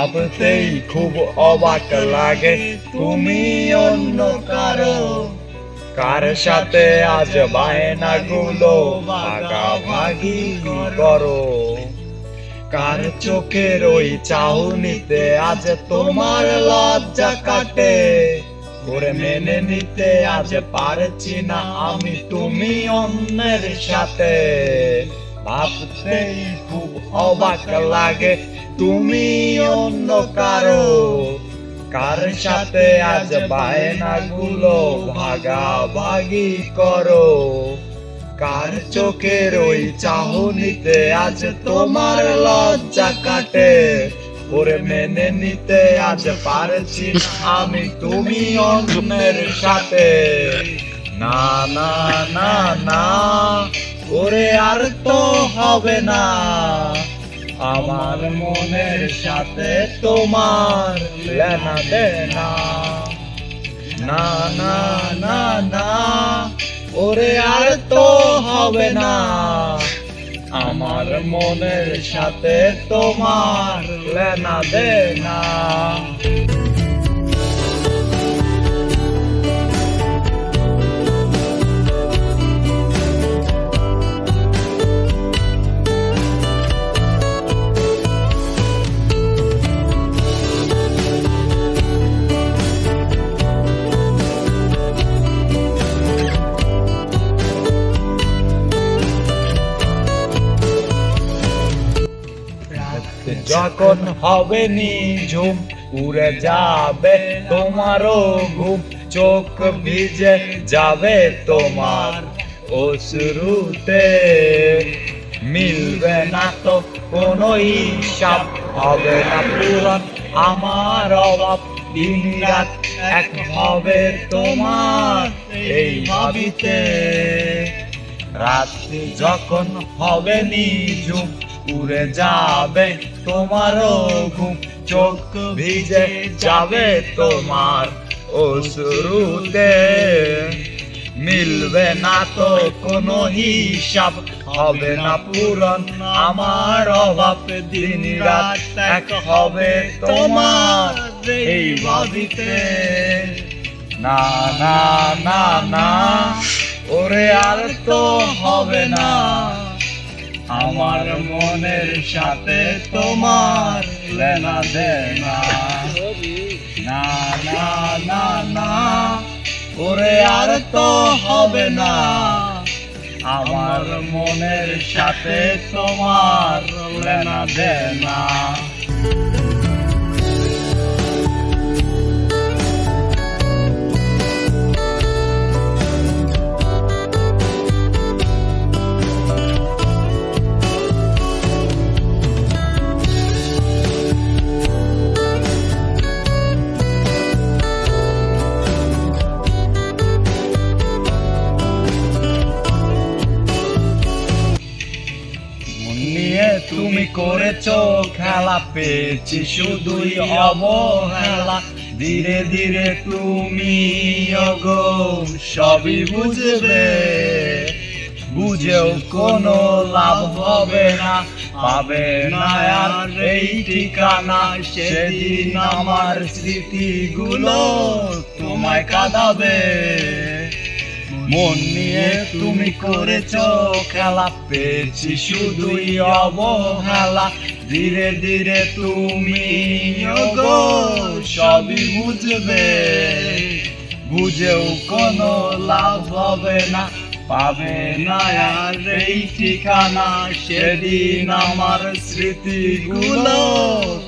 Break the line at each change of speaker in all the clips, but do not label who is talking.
ভাবতেই খুব অবাক লাগে তুমি অন্য কারো, কার সাথে আজ বায়নাগুলো ভাগাভাগি করো। কার চোখের ওই চাহনিতে আজ তোমার লজ্জা কাটে, করে মেনে নিতে আজ পারছি না আমি তুমি অন্যের সাথে। ভাবতেই খুব অবাক লাগে তুমি অন্য কারো, কার সাথে আজ বায়নাগুলো ভাগাভাগি করো। কার চোখের ওই চাহনিতে আজ তোমার লজ্জা কাটে, ওরে মেনে নিতে আজ পারছি না আমি তুমি অন্যের সাথে। না না না না, ওরে আর তো হবে না, আমার মনের সাথে তোমার লেনা দেনা। না না না না, ওরে আর তো হবে না, আমার মনের সাথে তোমার লেনা দেনা। যখন হবে নিঝুম উড়ে যাবে তোমারও ঘুম, চোখ ভিজে যাবে তোমার অশ্রুতে, মিলবে না তো কোনো হিসাব, হবে না পূরণ আমার অভাব, দিন রাত এক হবে তোমার এই ভাবিতে। রাত্রি যখন হবে নিঝুম উড়ে যাবে তোমারও ঘুম, চোখ ভিজে যাবে তোমার অশ্রুতে, মিলবে না তো কোনো হিসাব, হবে না পূরণ আমার অভাব, দিন রাত এক হবে তোমার এই ভাবিতে। না না না না, ওরে আর তো হবে না, আমার মনের সাথে তোমার লেনা দেনা। না না না না, ওরে আর তো হবে না, আমার মনের সাথে তোমার লেনা দেনা। তুমি করেছো খেলা, পেয়েছি শুধুই অবহেলা, ধীরে ধীরে তুমি ওগো সবই বুঝবে, বুঝেও কোনো লাভ হবে না, পাবে না আর এই ঠিকানা, সেদিন আমার স্মৃতিগুলো তোমায় কাঁদাবে। মন নিয়ে তুমি করেছো খেলা, পেয়েছি শুধুই অবহেলা, ধীরে ধীরে তুমি ওগো সবই বুঝবে, বুঝেও কোনো লাভ হবে না, পাবে না আর এই ঠিকানা, সেদিন আমার স্মৃতিগুলো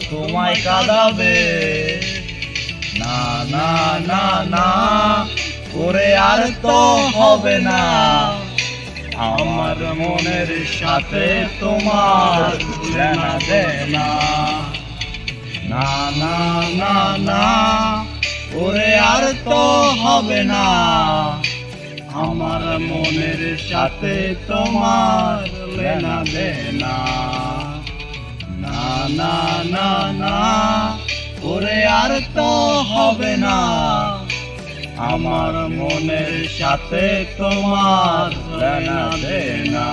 তোমায় কাঁদাবে। না না না না, ওরে আর তো হবে না, আমার মনের সাথে তোমার লেনা দেনা। না না না না, ওরে আর তো হবে না, আমার মনের সাথে তোমার লেনা দেনা। না না না না, ওরে আর তো হবে না, আমার মনের সাথে তোমার লেনা দেনা।